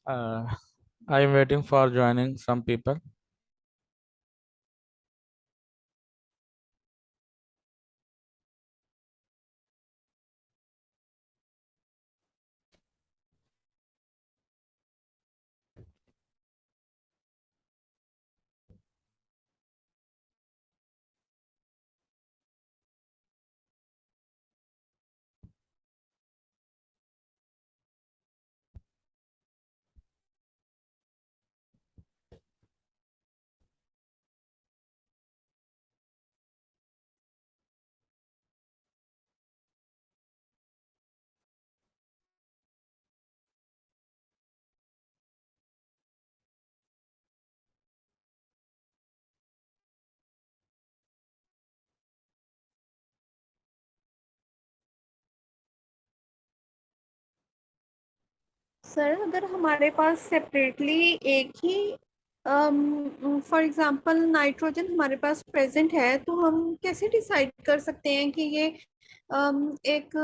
I am waiting for joining some people. Sir अगर हमारे पास separately एक ही फॉर एग्जांपल नाइट्रोजन हमारे पास प्रेजेंट है तो हम कैसे डिसाइड कर सकते हैं कि ये एक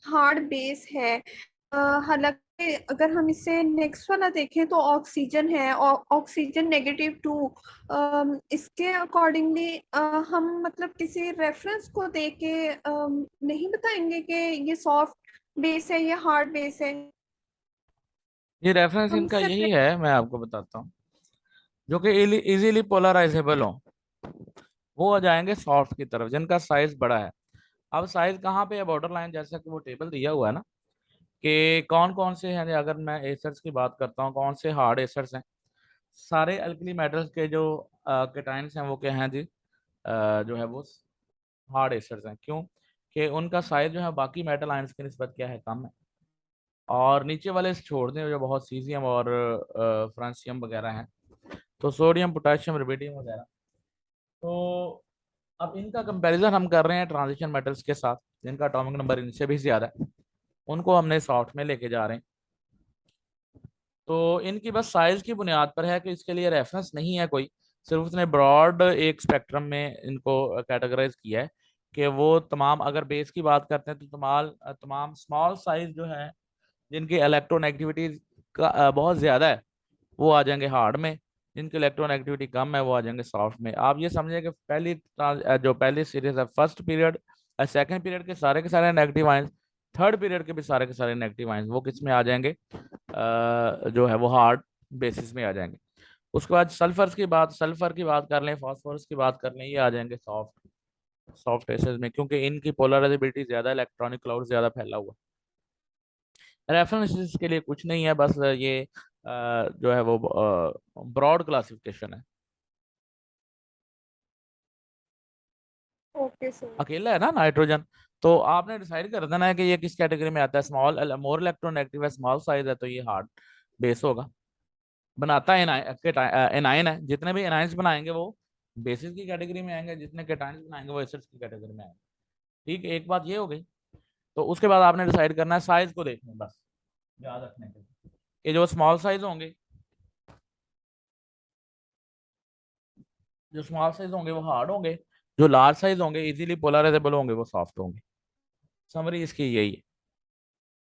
हार्ड बेस है। हालांकि अगर हम इसे नेक्स्ट वाला देखें तो ऑक्सीजन है और ऑक्सीजन -2। इसके अकॉर्डिंगली हम मतलब किसी रेफरेंस को देके नहीं बताएंगे कि ये सॉफ्ट बेस है या हार्ड बेस है। ये रेफरेंस हम इनका यही सेपरेट। है, मैं आपको बताता हूँ। जो कि इजीली पोलराइजेबल हो, वो आ जाएंगे सॉफ्ट की तरफ, जिनका साइज बड़ा है। अब साइज कहाँ पे है? बॉर्डर लाइन, जैसा कि वो टेबल दिया हुआ है ना, कि कौन कौन से हैं। अगर मैं एसर्स की बात करता हूँ, कौन से हार्ड एसर्स हैं। सारे अल्कली मेटल्स के जो केटाइंस हैं वो क्या हैं जी, जो है वो हार्ड एसर्स हैं। क्यों? कि उनका साइज जो है बाकी मेटल आयंस की निस्बत क्या है, कम है। और नीचे वाले छोड़ दें जो बहुत सीजियम और फ्रांसियम वगैरह हैं, तो सोडियम, पोटेशियम, रुबिडियम वगैरह। तो अब इनका कंपैरिजन हम कर रहे हैं ट्रांजिशन मेटल्स के साथ, जिनका एटॉमिक नंबर इनसे भी ज्यादा है। उनको हमने सॉफ्ट में लेके जा रहे हैं। तो इनकी बस साइज की बुनियाद पर है कि इसके लिए रेफरेंस नहीं है कोई। सिर्फ उसने ब्रॉड एक स्पेक्ट्रम में इनको कैटेगराइज किया है कि वो तमाम, अगर बेस की बात करते हैं तो तमाम तमाम स्मॉल साइज जो है, जिनकी इलेक्ट्रोनेगेटिविटी का बहुत ज़्यादा है, वो आ जाएंगे हार्ड में। जिनकी इलेक्ट्रोनेगेटिविटी कम है वो आ जाएंगे सॉफ्ट में। आप ये समझिए कि जो पहली सीरीज है, फर्स्ट पीरियड, सेकंड पीरियड के सारे नेगेटिव आयंस, थर्ड पीरियड के सारे नेगेटिव आयंस वो किस में आ जाएंगे? जो है वो हार्ड बेसिस में आ जाएंगे। उसके बाद सल्फर की बात कर लें, फास्फोरस की बात कर लें, ये आ जाएंगे सॉफ्ट एसेस में, क्योंकि इनकी पोलराइजेबिलिटी ज्यादा, इलेक्ट्रॉनिक क्लाउड ज्यादा फैला हुआ। रेफरेंसेस के लिए कुछ नहीं है, बस ये जो है वो ब्रॉड क्लासिफिकेशन है। Okay sir. अकेला है ना नाइट्रोजन, तो आपने डिसाइड कर देना है कि ये किस कैटेगरी में आता है। स्मॉल, मोर इलेक्ट्रोनेगेटिव है, स्मॉल साइज है, तो ये हार्ड बेस होगा। बनाता है एनाइन है। जितने भी एनाइंस बनाएंगे वो बेसिस की कैटेगरी में आएंगे, जितने केटाइंस बनाएंगे वो एसिड्स की कैटेगरी में आएंगे। ठीक है, एक बात ये हो गई। तो उसके बाद आपने डिसाइड करना है साइज को देखना है, बस याद रखने के लिए कि जो स्मॉल साइज होंगे, वो हार्ड होंगे। जो लार्ज साइज होंगे, इजीली पोलराइजेबल होंगे, वो सॉफ्ट होंगे। समरी इसकी यही है।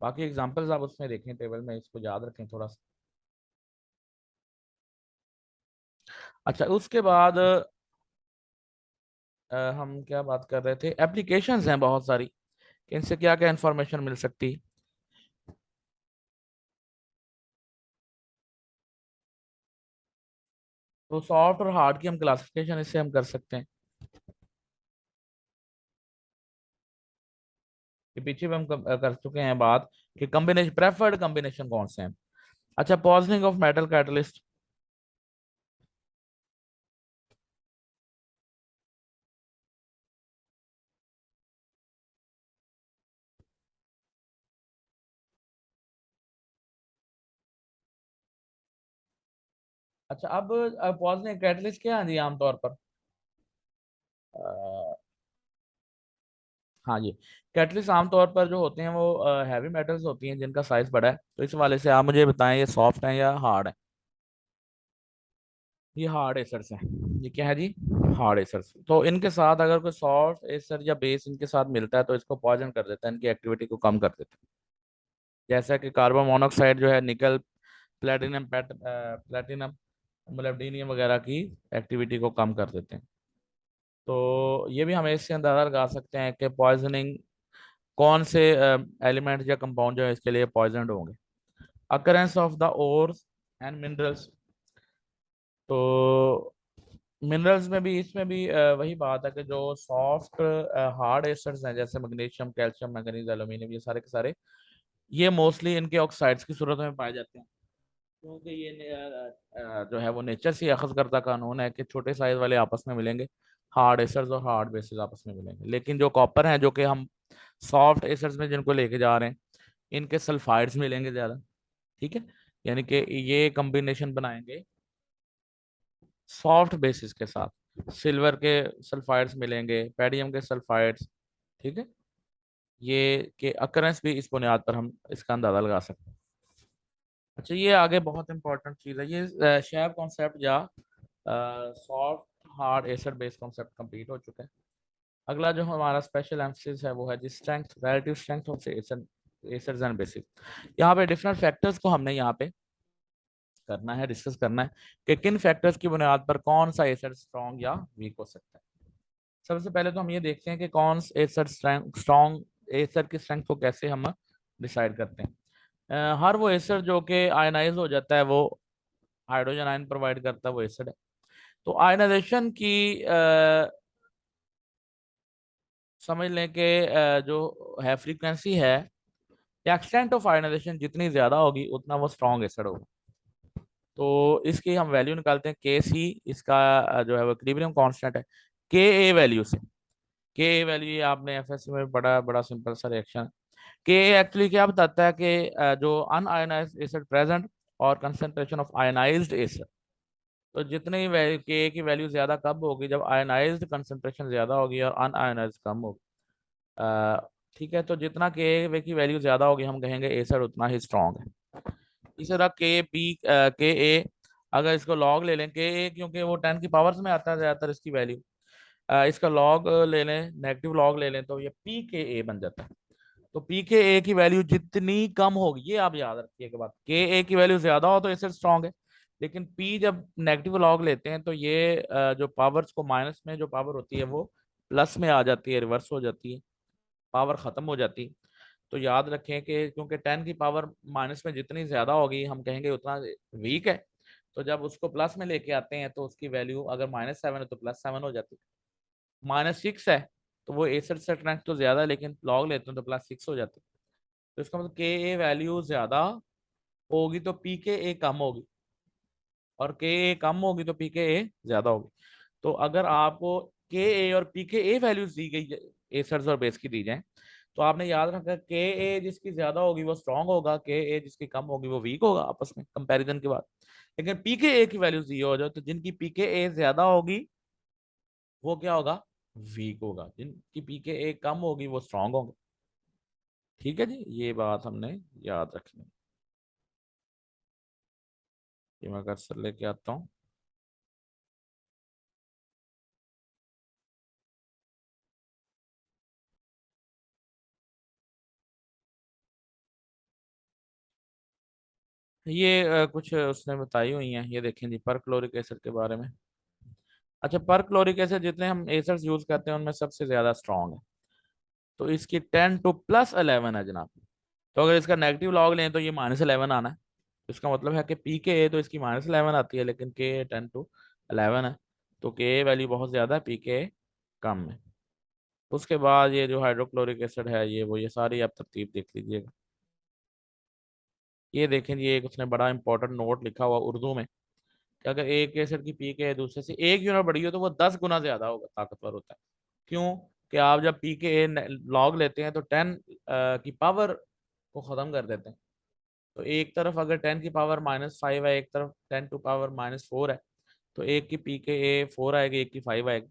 बाकी एग्जांपल्स आप उसमें देखें टेबल में, इसको याद रखें थोड़ा सा। अच्छा, उसके बाद हम क्या बात कर रहे थे? एप्लीकेशंस हैं बहुत सारी, कि इनसे क्या क्या इंफॉर्मेशन मिल सकती है। तो सॉफ्ट और हार्ड की हम क्लासिफिकेशन इससे हम कर सकते हैं। कि पीछे भी हम कर चुके हैं बात कि कॉम्बिनेशन, प्रेफर्ड कॉम्बिनेशन कौन से हैं। अच्छा, पॉइजनिंग ऑफ मेटल कैटलिस्ट। अच्छा, अब पॉइजनिंग कैटलिस्ट क्या है जी आमतौर पर? अ, हाँ जी, कैटलिस्ट आमतौर पर जो होते हैं वो हैवी मेटल्स होती हैं, जिनका साइज बड़ा है। तो इस वाले से आप मुझे बताएं, ये सॉफ्ट है या हार्ड है? ये हार्ड एसर्स हैं। ये क्या है जी? हार्ड एसर्स। तो इनके साथ अगर कोई सॉल्ट एसर या बेस इनके साथ मिलता है तो इसको पॉइजन कर देता है, इनकी एक्टिविटी को कम कर देता है। जैसा कि कार्बन मोनोऑक्साइड जो है, निकल प्लेटिनम मोलिब्डेनम वगैरह की एक्टिविटी को कम कर देते हैं। तो ये भी हम इससे अंदाजा लगा सकते हैं कि पॉइजनिंग कौन से एलिमेंट या कंपाउंड जो है इसके लिए पॉइजनड होंगे। Occurrence of the ores and minerals, तो मिनरल्स में भी, इसमें भी वही बात है कि जो सॉफ्ट हार्ड एसिड्स हैं जैसे मैग्नीशियम, कैल्शियम, मैंगनीज, एल्यूमिनियम, ये सारे के सारे ये मोस्टली इनके ऑक्साइड्स की सूरत में पाए जाते हैं। क्योंकि ये जो है वो नेचर से अखज़ करता कानून है कि छोटे साइज वाले आपस में मिलेंगे, हार्ड एसिड्स और हार्ड बेसिस आपस में मिलेंगे। लेकिन जो कॉपर हैं, जो कि हम सॉफ्ट एसिड्स में जिनको लेके जा रहे हैं, इनके सल्फाइड्स मिलेंगे ज़्यादा। ठीक है, यानी कि ये कॉम्बिनेशन बनाएंगे सॉफ्ट बेसिस के साथ। सिल्वर के सल्फाइड्स मिलेंगे, पैडियम के सल्फाइड्स। ठीक है, ये के अकरेंस भी इस बुनियाद पर हम इसका अंदाजा लगा सकते हैं। अच्छा, ये आगे बहुत इंपॉर्टेंट चीज़ है, ये शैब कॉन्सेप्ट या soft hard acid base concept complete हो चुका है। अगला जो हमारा स्पेशल एम्फसिस है वो है the strength, relative strength of acids and bases. यहाँ पे डिफरेंट फैक्टर्स को हमने यहाँ पे करना है, डिस्कस करना है कि किन फैक्टर्स की बुनियाद पर कौन सा एसिड स्ट्रॉन्ग या वीक हो सकता है। सबसे पहले तो हम ये देखते हैं कि कौन एसिड स्ट्रॉन्ग एसिड की स्ट्रेंथ को कैसे हम डिसाइड करते हैं। हर वो एसिड जो कि आयनाइज हो जाता है वो हाइड्रोजन आयन प्रोवाइड करता है, वो एसिड है। तो आयनाइजेशन की समझ लें कि जो है फ्रीक्वेंसी है या एक्सटेंट ऑफ आयनाइजेशन जितनी ज्यादा होगी उतना वो स्ट्रॉन्ग एसिड होगा। तो इसकी हम वैल्यू निकालते हैं के सी, इसका जो है वो इक्विलिब्रियम कांस्टेंट है के ए वैल्यू से। के ए वैल्यू ये आपने एफएससी में बड़ा बड़ा सिंपल सा रिएक्शन। के ए एक्चुअली क्या बताता है कि जो अनआयनाइज्ड एसिड प्रेजेंट और कंसंट्रेशन ऑफ आयनाइज्ड एसिड। तो जितनी के की वैल्यू ज्यादा कब होगी, जब आयनाइज्ड कंसंट्रेशन ज्यादा होगी और अनआयनाइज्ड कम होगी। ठीक है, तो जितना के की वैल्यू ज्यादा होगी हम कहेंगे एसिड उतना ही स्ट्रॉन्ग है। इसी तरह के बी के ए, अगर इसको लॉग ले लें के ए, क्योंकि वो 10 की पावर्स में आता है ज्यादातर इसकी वैल्यू, इसका लॉग ले लें, नेगेटिव लॉग ले लें तो ये पी के ए बन जाता है। तो पी के ए की वैल्यू जितनी कम होगी, ये आप याद रखिए के बाद, के ए की वैल्यू ज्यादा हो तो एसिड स्ट्रॉन्ग है। लेकिन पी जब नेगेटिव लॉग लेते हैं तो ये जो पावर्स को माइनस में जो पावर होती है वो प्लस में आ जाती है, रिवर्स हो जाती है, पावर खत्म हो जाती है। तो याद रखें कि क्योंकि 10 की पावर माइनस में जितनी ज्यादा होगी हम कहेंगे उतना वीक है। तो जब उसको प्लस में लेके आते हैं तो उसकी वैल्यू अगर -7 है तो +7 हो जाती है। -6 है तो वो एसिड से स्ट्रेंथ तो ज्यादा है, लेकिन लॉग लेते हैं तो +6 हो जाती है। तो इसका मतलब के ए वैल्यू ज्यादा होगी तो पी के ए कम होगी, और के ए कम होगी तो पी के ए ज्यादा होगी। तो अगर आपको के ए और पी के ए वैल्यूज दी गई एसिड्स और बेस की दी जाए, तो आपने याद रखा के ए जिसकी ज्यादा होगी वो स्ट्रांग होगा, के ए जिसकी कम होगी वो वीक होगा आपस में कंपैरिजन के बाद। लेकिन पी के ए की वैल्यूज दी हो जाए तो जिनकी पी के ए ज्यादा होगी वो क्या होगा, वीक होगा, जिनकी पी के ए कम होगी वो स्ट्रांग होंगे। ठीक है जी, ये बात हमने याद रखनी है। ये मैं कर्सर लेके आता हूँ। ये कुछ उसने बताई हुई हैं, ये देखें जी, पर क्लोरिक एसिड के बारे में। अच्छा, पर क्लोरिक एसिड जितने हम एसिड्स यूज करते हैं उनमें सबसे ज्यादा स्ट्रॉन्ग है। तो इसकी 10 to +11 है जनाब। तो अगर इसका नेगेटिव लॉग लें तो ये -11 आना है। तो इसका मतलब है कि पी के ए तो इसकी -11 आती है, लेकिन के 10 to 11 है। तो के वैल्यू बहुत ज्यादा है, पी के कम है। उसके बाद ये जो हाइड्रोक्लोरिक एसिड है ये सारी आप तरतीब देख लीजिएगा। ये देखें, ये एक उसने बड़ा इंपॉर्टेंट नोट लिखा हुआ उर्दू में कि अगर एक एसिड की पी के दूसरे से 1 यूनिट बड़ी हो तो वो 10 गुना ज्यादा होगा, ताकतवर होता है। क्यों? कि आप जब पी के लॉग लेते हैं तो 10 की पावर को खत्म कर देते हैं। तो एक तरफ अगर 10 की पावर -5 है, एक तरफ 10 to ⁻⁴ है, तो एक की पी के ए 4 आएगी, एक की 5 आएगी।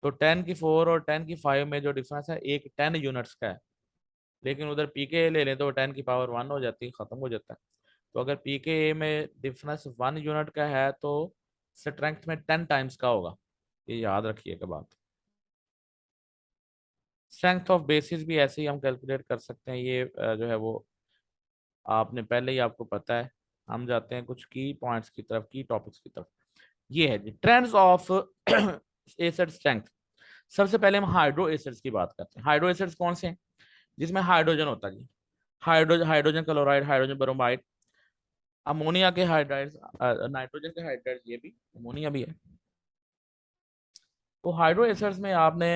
तो 10 की 4 और 10 की 5 में जो डिफरेंस है एक 10 यूनिट्स का है। लेकिन उधर पी के ए ले लें तो 10 की पावर 1 हो जाती है, खत्म हो जाता है। तो अगर पी के ए में डिफरेंस 1 यूनिट का है तो स्ट्रेंथ में 10 टाइम्स का होगा। ये याद रखिएगा बात। स्ट्रेंथ ऑफ बेसिस भी ऐसे ही हम कैलकुलेट कर सकते हैं। ये जो है वो आपने पहले ही आपको पता है हम जाते हैं कुछ की पॉइंट्स की तरफ, की टॉपिक्स की तरफ। ये है जी ट्रेंड्स ऑफ एसिड स्ट्रेंथ। सबसे पहले हम हाइड्रो एसिड्स की बात करते हैं। हाइड्रो एसिड्स कौन से हैं? जिसमें हाइड्रोजन होता है जी। Hydrogen chloride, hydrogen bromide, ammonia के हाइड्राइड्स, नाइट्रोजन के हाइड्राइड्स, ये भी अमोनिया भी है। तो हाइड्रो एसिड्स में आपने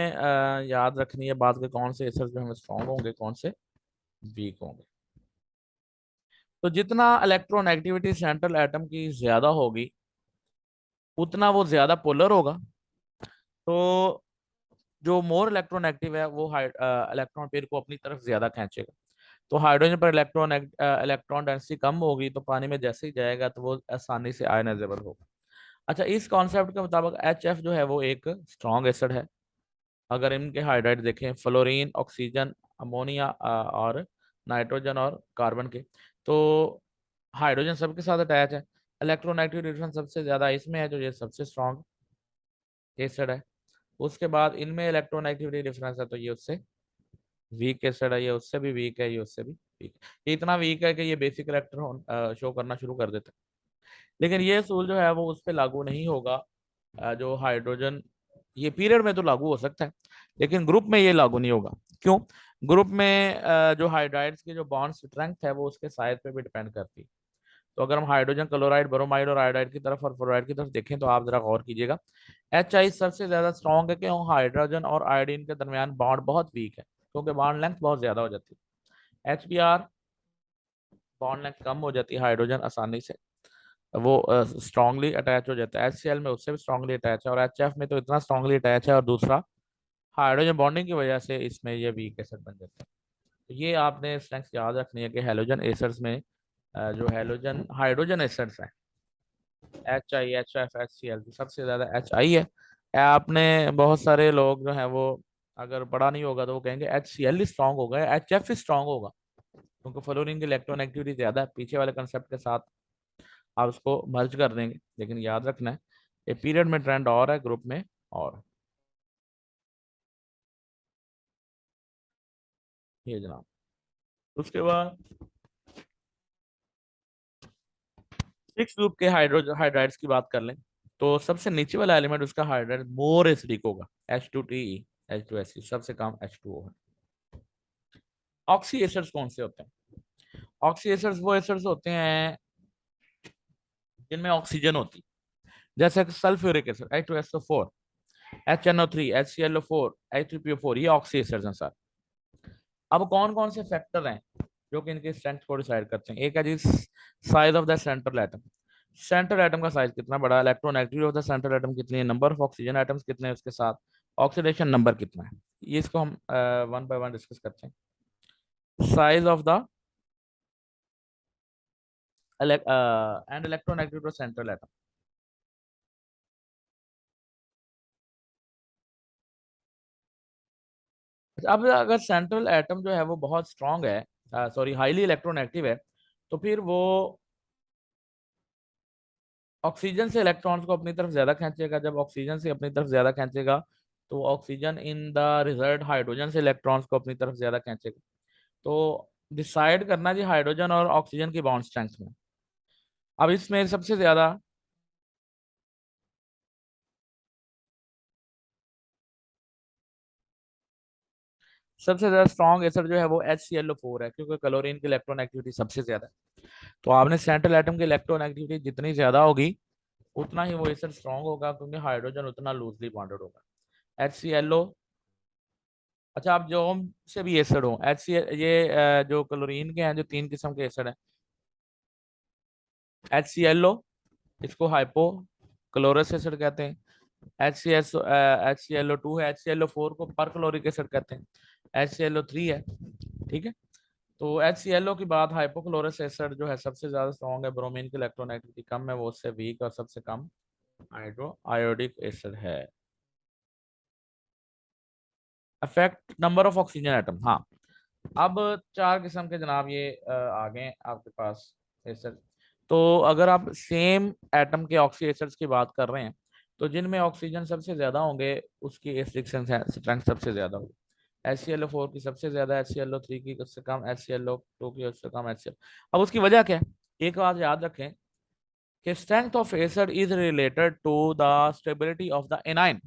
याद रखनी है बात के कौन से एसिड्स जो हमें स्ट्रॉन्ग होंगे, कौन से वीक होंगे। तो जितना इलेक्ट्रोनेगेटिविटी सेंट्रल एटम की ज्यादा होगी उतना वो ज्यादा पोलर होगा। तो जो मोर इलेक्ट्रोनेगेटिव है वो इलेक्ट्रॉन पेयर को अपनी तरफ ज्यादा खींचेगा। तो हाइड्रोजन पर इलेक्ट्रॉन डेंसिटी कम होगी तो पानी में जैसे ही जाएगा तो वो आसानी से आयनाइजेबल होगा। अच्छा, इस कॉन्सेप्ट के मुताबिक एच जो है वो एक स्ट्रॉन्ग एसिड है। अगर इनके हाइड्राइड देखें, फ्लोरीन, ऑक्सीजन, अमोनिया और नाइट्रोजन और कार्बन के, तो हाइड्रोजन सबके साथ अटैच है। इलेक्ट्रोनेगेटिव डिफरेंस सबसे ज्यादा इसमें है, जो ये सबसे स्ट्रॉन्ग एसिड है। उसके बाद इनमें इलेक्ट्रोनेगेटिविटी डिफरेंस है तो ये उससे वीक एसिड है, ये उससे भी वीक है, ये उससे भी वीक है। ये इतना वीक है कि ये बेसिक इलेक्ट्रॉन शो करना शुरू कर देता है। लेकिन ये सूल जो है वो उस पर लागू नहीं होगा। जो हाइड्रोजन, ये पीरियड में तो लागू हो सकता है लेकिन ग्रुप में ये लागू नहीं होगा। क्यों? ग्रुप में जो हाइड्राइड्स की जो बॉन्ड स्ट्रेंथ है वो उसके साइज पे भी डिपेंड करती है। तो अगर हम हाइड्रोजन क्लोराइड, ब्रोमाइड और आयोडाइड की तरफ और फ्लोराइड की तरफ देखें तो आप जरा गौर कीजिएगा। HI सबसे ज्यादा स्ट्रॉन्ग है, क्यों? हाइड्रोजन और आयोडीन के दरमियान बॉन्ड बहुत वीक है क्योंकि बॉन्ड लेंथ बहुत ज्यादा हो जाती है। HBr बॉन्ड लेंथ कम हो जाती है, हाइड्रोजन आसानी से वो स्ट्रांगली अटैच हो जाता है। HCl में उससे भी स्ट्रांगली अटैच है और HF में तो इतना स्ट्रांगली अटैच है, और दूसरा हाइड्रोजन बॉन्डिंग की वजह से इसमें ये वीक एसिड बन जाता है। तो ये आपने स्ट्रेंथ याद रखनी है कि हैलोजन एसिड्स में जो हैलोजन हाइड्रोजन एसिड्स हैं, HI, HF, HCl, सबसे ज्यादा HI है। आपने बहुत सारे लोग जो हैं वो अगर पढ़ा नहीं होगा तो वो कहेंगे HCl ही स्ट्रांग होगा, HF ही स्ट्रांग होगा, क्योंकि फ्लोरीन की इलेक्ट्रोनेगेटिविटी ज्यादा है। पीछे वाले कंसेप्ट के साथ आप उसको मर्ज कर देंगे, लेकिन याद रखना है ये पीरियड में ट्रेंड और है, ग्रुप में और। ये जनाब, उसके बाद सिक्स ग्रुप के हाइड्राइड्स की बात कर लें तो सबसे नीचे वाला एलिमेंट उसका हाइड्राइड मोर एसिडिक होगा, H2TE, H2SE, सबसे कम H2O है। ऑक्सी एसिड्स कौन से होते हैं? ऑक्सी एसिड्स वो एसिड्स होते हैं जिनमें ऑक्सीजन होती है, जैसे sulphuric acid H2SO4, HNO3, HClO4, H3PO4, ये ऑक्सी एसिड्स हैं सर। अब कौन कौन से फैक्टर हैं जो कि इनके स्ट्रेंथ को डिसाइड करते हैं? एक है जी size of the central atom. Central atom का साइज कितना बड़ा है, electronegativity of the central atom कितनी है, नंबर ऑफ ऑक्सीजन एटम्स कितने हैं उसके साथ, ऑक्सीडेशन नंबर कितना है। ये इसको हम वन बाय वन डिस्कस करते हैं। Size of the end electronegativity of central atom. अब अगर सेंट्रल एटम जो है वो बहुत स्ट्रांग है, सॉरी हाईली इलेक्ट्रोनेगेटिव है, तो फिर वो ऑक्सीजन से इलेक्ट्रॉन्स को अपनी तरफ ज्यादा खींचेगा। जब ऑक्सीजन से अपनी तरफ ज्यादा खींचेगा तो oxygen in the result hydrogen से इलेक्ट्रॉन्स को अपनी तरफ ज्यादा खींचेगा। तो डिसाइड करना जी हाइड्रोजन और ऑक्सीजन की बॉन्ड स्ट्रेंथ में। अब इसमें सबसे ज्यादा स्ट्रॉन्ग एसिड जो है वो HClO4 है, क्योंकि क्लोरीन की इलेक्ट्रोनेगेटिविटी सबसे ज्यादा है। तो आपने सेंट्रल एटम की इलेक्ट्रोनेगेटिविटी जितनी ज्यादा होगी उतना ही वो एसिड स्ट्रॉन्ग होगा, क्योंकि हाइड्रोजन उतना लूजली बॉन्डेड होगा। HClO, अच्छा आप जो से भी एसिड हो ये जो क्लोरीन के हैं, जो तीन किस्म के एसिड हैं, HClO, इसको हाइपो क्लोरस एसिड कहते हैं। HClO2 है, HClO4 को पर क्लोरिक एसिड कहते हैं, HClO3 है। ठीक है, तो HClO की बात, हाइपोक्लोरस एसिड जो है सबसे ज्यादा स्ट्रॉन्ग है, ब्रोमीन की इलेक्ट्रोनेगेटिविटी कम है, वो उससे वीक और सबसे कम हाइड्रो आयोडिक एसिड है। Affect number of oxygen atom, हाँ। अब चार किस्म के जनाब ये आ गए आपके पास एसिड। तो अगर आप सेम एटम के ऑक्सी एसिड्स की बात कर रहे हैं तो जिनमें ऑक्सीजन सबसे ज्यादा होंगे उसकी एसिडिक स्ट्रेंथ सबसे ज्यादा होगी। HClO4 की सबसे ज्यादा, HClO3 की उससे कम, HClO2 की उससे कम, HCl। अब उसकी वजह क्या है? एक बात याद रखें कि strength of acid is related to the stability of the anion.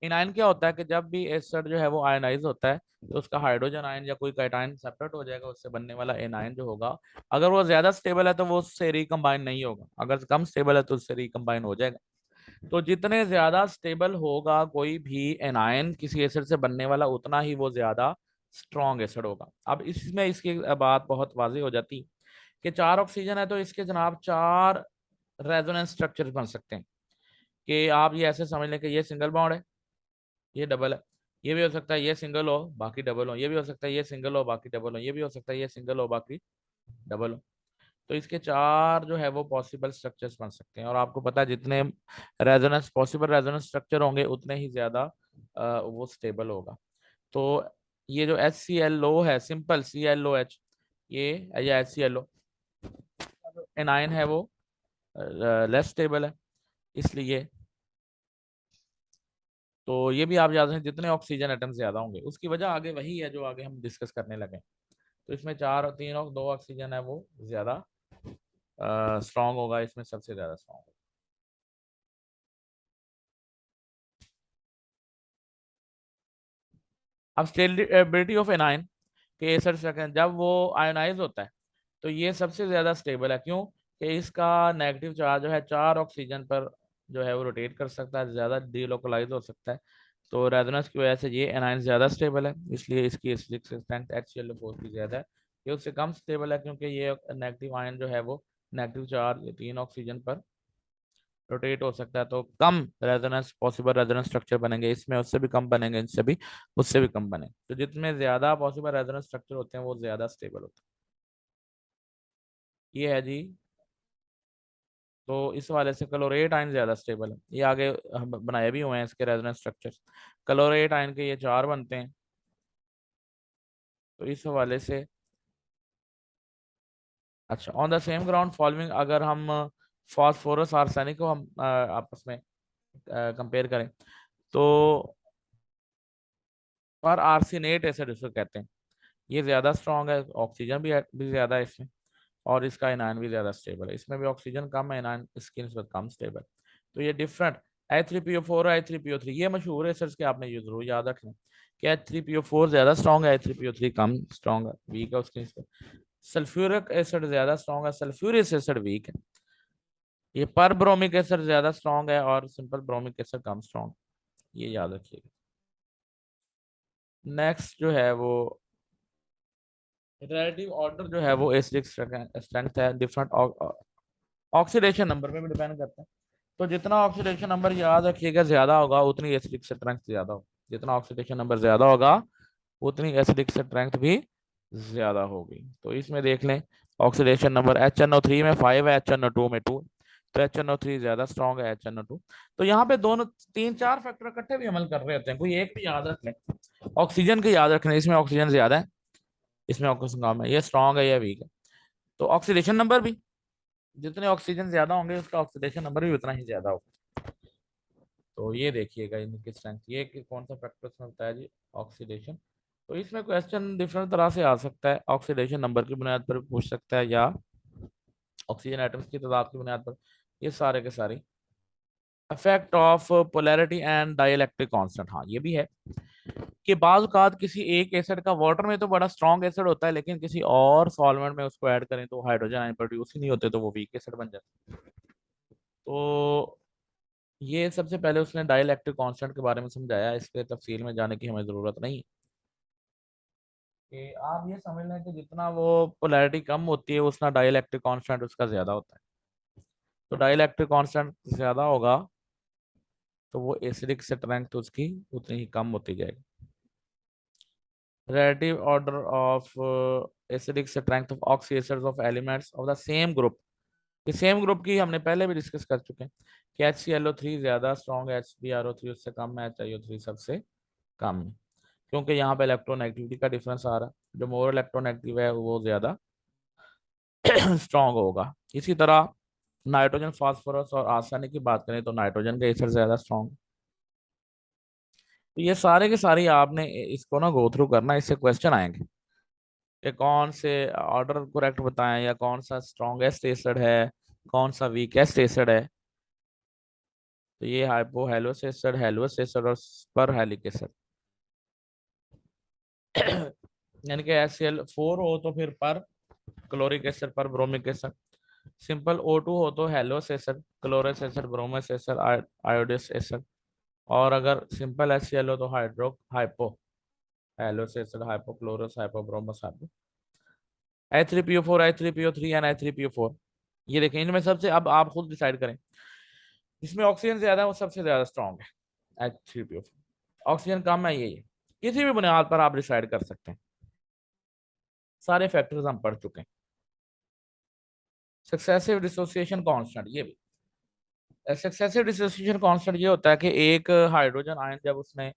Anion क्या होता है कि जब भी एसिड जो है वो आयनाइज होता है तो उसका हाइड्रोजन आयन या कोई कैटायन सेपरेट हो जाएगा, उससे बनने वाला एनाइन जो होगा, अगर वो ज्यादा स्टेबल है तो वो उससे रिकम्बाइन नहीं होगा, अगर कम स्टेबल है तो उससे रिकम्बाइन हो जाएगा। तो जितने ज्यादा स्टेबल होगा कोई भी एनायन किसी एसिड से बनने वाला, उतना ही वो ज्यादा स्ट्रॉन्ग एसिड होगा। अब इसमें इसकी बात बहुत वाजी हो जाती कि चार ऑक्सीजन है तो इसके जनाब चार रेजोनेंस स्ट्रक्चर बन सकते हैं। कि आप ये ऐसे समझ लें कि ये सिंगल बॉन्ड है, ये डबल है। ये भी हो सकता है ये सिंगल हो बाकी डबल हो, ये भी हो सकता है ये सिंगल हो बाकी डबल हो, ये भी हो सकता है ये सिंगल हो बाकी डबल हो। तो इसके चार जो है वो पॉसिबल स्ट्रक्चर्स बन सकते हैं, और आपको पता है जितने रेजोनेंस पॉसिबल रेजोनेंस स्ट्रक्चर होंगे उतने ही ज्यादा वो स्टेबल होगा। तो ये जो HClO है, सिंपल ClOH, ये या HClO एनाइन है वो लेस स्टेबल है, इसलिए। तो ये भी आप याद रखें, जितने ऑक्सीजन एटम ज्यादा होंगे उसकी वजह आगे वही है जो आगे हम डिस्कस करने लगे। तो इसमें चार तीन और दो ऑक्सीजन है वो ज्यादा स्ट्रांग होगा, इसमें सबसे ज्यादा स्ट्रांग होगा। अब स्टेबिलिटी ऑफ एनाइन के एसिड सेकंड जब वो आयोनाइज होता है तो ये सबसे ज्यादा स्टेबल है। क्यों? कि इसका नेगेटिव चार्ज जो है चार ऑक्सीजन पर जो है वो रोटेट कर सकता है, ज्यादा डीलोकलाइज हो सकता है। तो रेजोनेंस की वजह से ये एनाइन ज्यादा स्टेबल है, इसलिए इसकी एसिडिक स्ट्रेंथ HClO4 की ज्यादा है। ये उससे कम स्टेबल है क्योंकि ये नेगेटिव आयन जो है वो नेगेटिव चार्ज ये तीन ऑक्सीजन पर रोटेट हो सकता है, तो कम रेजोनेंस पॉसिबल रेजोनेंस स्ट्रक्चर बनेंगे इसमें, उससे भी कम बनेंगे, इनसे भी उससे भी कम बने। तो जितने ज्यादा पॉसिबल रेजोनेंस स्ट्रक्चर होते हैं वो ज्यादा स्टेबल होते हैं। ये है जी। तो इस वाले से क्लोरेट आयन ज्यादा स्टेबल है, ये आगे हम बनाए भी हुए हैं इसके रेजोनेंस स्ट्रक्चर्स। क्लोरेट आयन के ये चार बनते हैं। तो इस हवाले से अच्छा, on the same ground following, अगर हम फास्फोरस आर्सेनिक को हम आपस में कंपेयर करें तो, और आर्सेनेट एसिड इसको कहते हैं, ये ज्यादा स्ट्रॉन्ग है, ऑक्सीजन भी ज्यादा है इसमें, और इसका एनायन भी ज्यादा स्टेबल है। इसमें भी ऑक्सीजन कम है, एनायन इसकी निस्बत कम स्टेबल। तो ये डिफरेंट H3PO4 और H3PO3 ये मशहूर एसिड्स के आपने ये जरूर याद रखना कि H3PO4 ज्यादा स्ट्रॉन्ग है, H3PO3 कम स्ट्रॉन्ग है, वीक है उसकी निस्बत। सल्फ्यूरिक एसिड ज्यादा स्ट्रॉन्ग है, सल्फ्यूरिक एसिड वीक है। ये पर ब्रोमिक एसिड ज्यादा स्ट्रॉन्ग है और सिंपल ब्रोमिक एसिड कम स्ट्रॉन्ग, ये याद रखिएगा। नेक्स्ट जो है वो रिलेटिव ऑर्डर जो है वो एसिडिक स्ट्रेंथ है, डिफरेंट ऑक्सीडेशन नंबर पे भी डिपेंड करता है। तो जितना ऑक्सीडेशन नंबर याद रखिएगा ज्यादा होगा उतनी एसिडिक स्ट्रेंथ ज्यादा होगा, जितना ऑक्सीडेशन नंबर ज्यादा होगा उतनी एसिडिक स्ट्रेंथ भी ज्यादा होगी। तो इसमें देख लें ऑक्सीडेशन नंबर HNO3 में 5 है, HNO2 में 2, तो HNO3 ज्यादा स्ट्रॉन्ग है HNO2। तो यहाँ पे दोनों तीन चार फैक्टर इकट्ठे भी अमल कर रहे होते हैं, कोई एक भी याद रख लें। ऑक्सीजन के याद रखने, इसमें ऑक्सीजन ज्यादा है, इसमें ऑक्सीजन कम है, ये स्ट्रॉन्ग है ये वीक है। तो ऑक्सीडेशन नंबर भी, जितने ऑक्सीजन ज्यादा होंगे उसका ऑक्सीडेशन नंबर भी उतना ही ज्यादा होगा। तो ये देखिएगा इनकी स्ट्रेंथ, ये कौन सा फैक्टर इसमें बताया जी, ऑक्सीडेशन। तो इसमें क्वेश्चन डिफरेंट तरह से आ सकता है, ऑक्सीडेशन नंबर की बुनियाद पर भी पूछ सकता है या ऑक्सीजन एटम्स की तादाद की बुनियाद पर। ये सारे के सारे effect of polarity and dielectric constant, हाँ ये भी है कि बाज़ औक़ात किसी एक एसिड का वाटर में तो बड़ा स्ट्रॉन्ग एसिड होता है, लेकिन किसी और सॉल्वेंट में उसको ऐड करें तो हाइड्रोजन आयन प्रोड्यूस ही नहीं होते, तो वो वीक एसिड बन जाता है। तो ये सबसे पहले उसने डाइइलेक्ट्रिक कांस्टेंट के बारे में समझाया, इसके तफसील में जाने की हमें ज़रूरत नहीं। कि आप ये समझ लें कि जितना वो पोलैरिटी कम होती है उतना डाइइलेक्ट्रिक कांस्टेंट उसका ज़्यादा होता है। तो डाइइलेक्ट्रिक कांस्टेंट ज़्यादा होगा तो वो एसिडिक स्ट्रेंथ उसकी उतनी ही कम होती जाएगी। relative order of acidic strength of oxyacids of elements of the same group, कि सेम ग्रुप की हमने पहले भी डिस्कस कर चुके हैं कि HClO3 ज्यादा स्ट्रॉन्ग है, HbRO3 उससे कम है, HiO3 सबसे कम है। क्योंकि यहाँ पे इलेक्ट्रोनेगेटिविटी का डिफरेंस आ रहा है, जो मोर इलेक्ट्रोनेगेटिव है वो ज्यादा स्ट्रॉन्ग होगा। इसी तरह नाइट्रोजन फास्फोरस और आर्सेनिक की बात करें तो नाइट्रोजन का एसिड ज्यादा स्ट्रॉन्ग। तो ये सारे के सारे आपने इसको ना गो थ्रू करना, इससे क्वेश्चन आएंगे। कि कौन से ऑर्डर करेक्ट बताएं, या कौन सा स्ट्रॉन्गेस्ट एसिड है, कौन सा वीकेस्ट एसिड है। तो ये hypo halous acid, Hallows acid और पर हेलिक एसिड। यानी कि HCl4 हो तो फिर per chloric acid, per bromic acid. Simple O2 हो तो halous acid, chlorous acid, bromous acid, iodous acid. और अगर सिंपल HCl हो तो hypo halous acid, hypochlorous, hypobromous, hypo H3PO4, H3PO3 and H3PO4। ये देखें, इनमें सबसे, अब आप खुद डिसाइड करें, जिसमें ऑक्सीजन ज्यादा है वो सबसे ज्यादा स्ट्रॉन्ग है H3PO4। ऑक्सीजन कम है, यही है। किसी भी बुनियाद पर आप डिसाइड कर सकते हैं, सारे फैक्टर्स हम पढ़ चुके हैं। सक्सेसिव डिसोसिएशन कांस्टेंट, ये भी सक्सेसिव डिसोसिएशन कांस्टेंट ये होता है कि एक हाइड्रोजन आयन जब उसने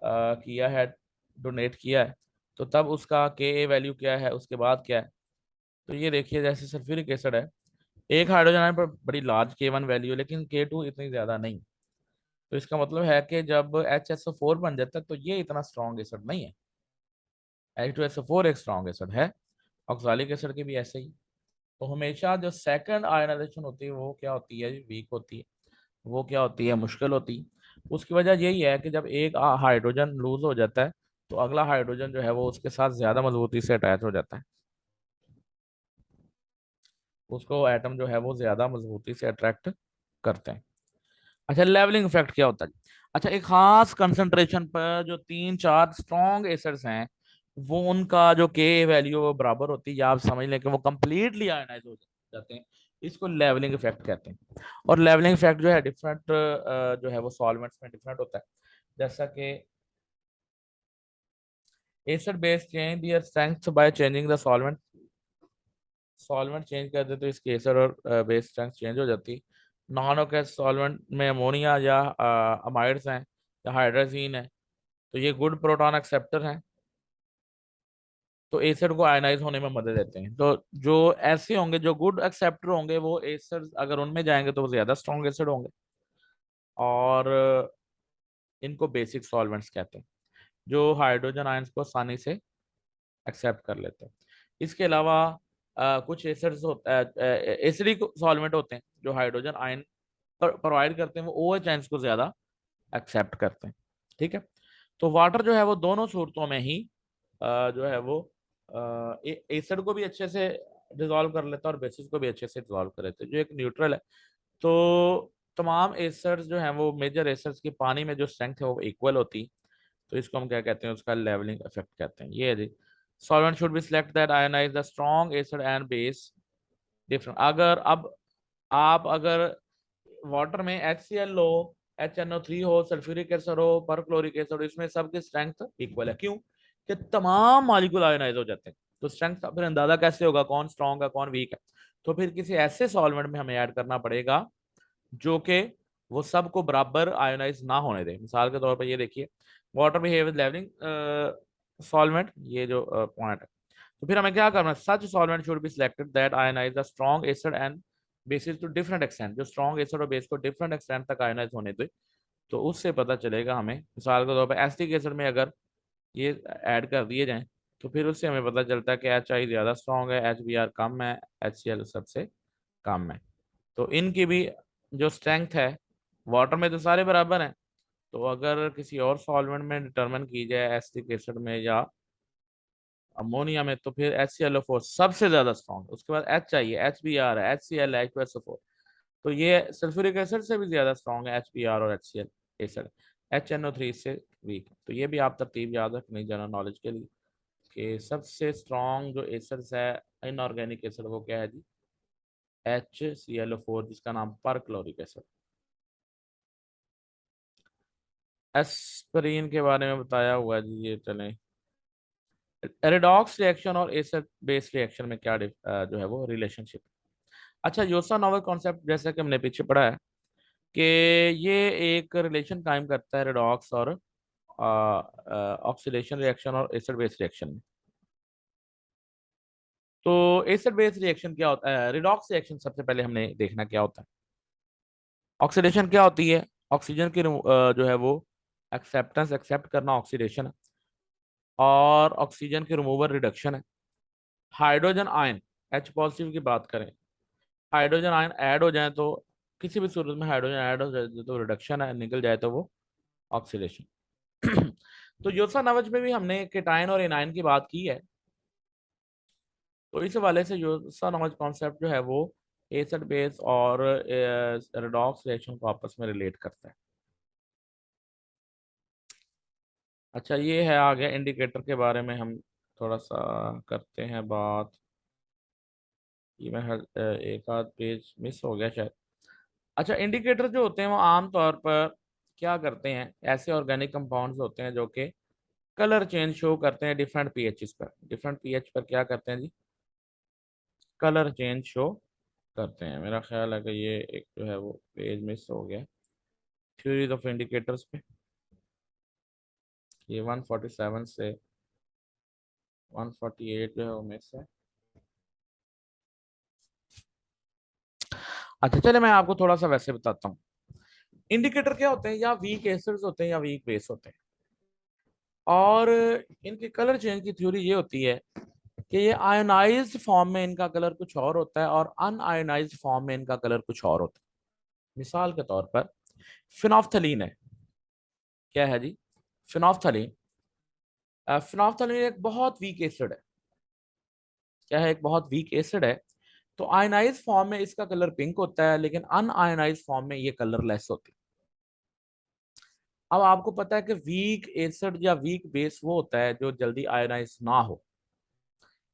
किया है, डोनेट किया है, तो तब उसका Ka वैल्यू क्या है, उसके बाद क्या है। तो ये देखिए, जैसे सल्फ्यूरिक एसिड है, एक हाइड्रोजन आयन पर बड़ी लार्ज K1 वैल्यू, लेकिन K2 इतनी ज्यादा नहीं। तो इसका मतलब है कि जब HSO4 बन जाता है तो ये इतना स्ट्रॉन्ग एसिड नहीं है। H2SO4 एक स्ट्रॉन्ग एसिड है। ऑक्सालिक एसिड की भी ऐसे ही। तो हमेशा जो सेकंड आयनाइजेशन होती है वो क्या होती है, वीक होती है, वो क्या होती है, मुश्किल होती है। उसकी वजह यही है कि जब एक हाइड्रोजन लूज हो जाता है तो अगला हाइड्रोजन जो है वो उसके साथ ज्यादा मजबूती से अटैच हो जाता है, उसको एटम जो है वो ज्यादा मजबूती से अट्रैक्ट करते हैं। अच्छा, लेवलिंग इफेक्ट क्या होता है? अच्छा, एक खास कंसंट्रेशन पर जो 3-4 स्ट्रॉन्ग एसिड्स हैं, वो उनका जो के वैल्यू वो बराबर होती है, या आप समझ लें कि वो कंप्लीटली आयनाइज हो जाते हैं। इसको लेवलिंग इफेक्ट कहते हैं। और लेवलिंग इफेक्ट जो है डिफरेंट जो है वो सॉल्वेंट्स में डिफरेंट होता है। जैसा कि acid base change their strength by changing the solvent. Solvent change कर दे तो इसकी एसिड और बेस स्ट्रेंथ चेंज हो जाती है। नॉन ओकेस सॉल्वेंट में अमोनिया या अमाइड्स हैं, या हाइड्रोजीन है, तो ये गुड प्रोटॉन एक्सेप्टर हैं, तो एसिड को आयनाइज होने में मदद देते हैं। तो जो ऐसे होंगे जो गुड एक्सेप्टर होंगे, वो एसिड अगर उनमें जाएंगे तो वो ज्यादा स्ट्रॉन्ग एसिड होंगे। और इनको बेसिक सॉल्वेंट्स कहते हैं, जो हाइड्रोजन आयंस को आसानी से एक्सेप्ट कर लेते हैं। इसके अलावा कुछ एसिड्स एसिडिक सॉल्वेंट होते हैं जो हाइड्रोजन आयन प्रोवाइड करते हैं, वो OH आयंस को ज्यादा एक्सेप्ट करते हैं। ठीक है। तो वाटर जो है वो दोनों सूरतों में ही जो है वो एसिड को भी अच्छे से डिजोल्व कर लेता है और बेसिस को भी अच्छे से डिजोल्व कर लेते हैं, जो एक न्यूट्रल है। तो तमाम एसिड्स जो हैं वो, मेजर एसिड्स की पानी में जो स्ट्रेंथ है वो इक्वल होती। तो इसको हम क्या कहते हैं, उसका लेवलिंग इफेक्ट कहते हैं। ये है जी। Solvent should be select that ionise the strong acid and base different. अगर अब आप अगर वाटर में HCl लो, HNO3 हो, सल्फ्यूरिक एसिड हो, परक्लोरिक एसिड हो, इसमें सबकी स्ट्रेंथ इक्वल है। क्यों? कि तमाम मॉलिक्यूल आयोनाइज हो जाते हैं। तो स्ट्रेंथ का फिर अंदाजा कैसे होगा, कौन स्ट्रॉन्ग है कौन वीक है? तो फिर किसी ऐसे सॉल्वेंट में हमें ऐड करना पड़ेगा जो कि वो सबको बराबर आयोनाइज ना होने दे। मिसाल के तौर पर ये देखिए, वाटर बिहेव लेवलिंग सॉल्वेंट, ये जो पॉइंट है। तो फिर हमें क्या करना है, such solvent should be selected that ionise the strong acid and bases to different extent. जो स्ट्रॉन्ग एसिड और बेस को डिफरेंट एक्सटेंट तक आयनाइज होने दे, तो उससे पता चलेगा हमें। मिसाल के तौर पर एसिटिक एसिड में अगर ये ऐड कर दिए जाएं, तो फिर उससे हमें पता चलता है कि HI ज्यादा स्ट्रॉन्ग है, HBr कम है, HCl सबसे कम है। तो इनकी भी जो स्ट्रेंथ है, वाटर में तो सारे बराबर हैं, तो अगर किसी और सॉल्वेंट में डिटरमिन की जाए, एसिटिक एसिड में या अमोनिया में, तो फिर HClO4 सबसे ज्यादा स्ट्रॉन्ग। उसके बाद H चाहिए, HBr है, HCl है, H2SO4। तो ये सल्फ्यूरिक एसिड से भी ज्यादा स्ट्रॉन्ग है HBr और HCl एसिड। HNO3 से वीक। तो ये भी आप तरतीब याद रखनी जनरल नॉलेज के लिए, कि सबसे स्ट्रॉन्ग जो एसिड्स है इनऑर्गेनिक एसिड, वो क्या है जी? HClO4, जिसका नाम पर क्लोरिक एसिड। एस्पिरिन के बारे में बताया हुआ है जी, ये चलें। रेडॉक्स रिएक्शन और एसिड बेस रिएक्शन में क्या जो है वो रिलेशनशिप। अच्छा, योसा नोवा कॉन्सेप्ट जैसा कि हमने पीछे पढ़ा है कि ये एक रिलेशन कायम करता है रेडॉक्स और ऑक्सीडेशन रिएक्शन और एसिड बेस रिएक्शन में। तो एसिड बेस रिएक्शन क्या होता है, रिडॉक्स रिएक्शन सबसे पहले हमने देखना क्या होता है। ऑक्सीडेशन क्या होती है? ऑक्सीजन की जो है वो एक्सेप्टेंस, एक्सेप्ट करना ऑक्सीडेशन है। और ऑक्सीजन की रिमूवल रिडक्शन है। हाइड्रोजन आयन H पॉजिटिव की बात करें, हाइड्रोजन आयन ऐड हो जाए तो, किसी भी सूरत में हाइड्रोजन ऐड हो जाए तो रिडक्शन है, निकल जाए तो वो ऑक्सीडेशन। तो योसानवच में भी हमने केटायन और एनायन की बात की है। तो इस हवाले से योसानवच कॉन्सेप्ट जो है वो एसिड बेस और रेडॉक्स रिएक्शन को आपस में रिलेट करता है। अच्छा, ये है आ गया इंडिकेटर के बारे में, हम थोड़ा सा करते हैं बात। ये मैं एक आध पेज मिस हो गया शायद। अच्छा, इंडिकेटर जो होते हैं वो आम तौर पर क्या करते हैं, ऐसे ऑर्गेनिक कंपाउंड्स होते हैं जो कि कलर चेंज शो करते हैं डिफरेंट पीएच पर। डिफरेंट पीएच पर क्या करते हैं जी, कलर चेंज शो करते हैं। मेरा ख्याल है कि ये एक जो है वो पेज मिस हो गया, थ्योरीज ऑफ इंडिकेटर्स पे। ये 147 से 148 जो है वो मिस है। अच्छा चले, मैं आपको थोड़ा सा वैसे बताता हूँ। इंडिकेटर क्या होते हैं, या वीक एसिड्स होते हैं या वीक बेस होते हैं। और इनके कलर चेंज की थ्योरी ये होती है कि ये आयोनाइज्ड फॉर्म में इनका कलर कुछ और होता है और अनआयोनाइज्ड फॉर्म में इनका कलर कुछ और होता है। मिसाल के तौर पर फिनोफ्थलीन है, क्या है जी, फिनोफ्थलीन। फिनोफ्थलीन एक बहुत वीक एसिड है, क्या है, एक बहुत वीक एसिड है। तो आयनाइज फॉर्म में इसका कलर पिंक होता है, लेकिन अनआयोनाइज फॉर्म में ये कलर लेस होती है। अब आपको पता है कि वीक एसिड या वीक बेस वो होता है जो जल्दी आयनाइज ना हो।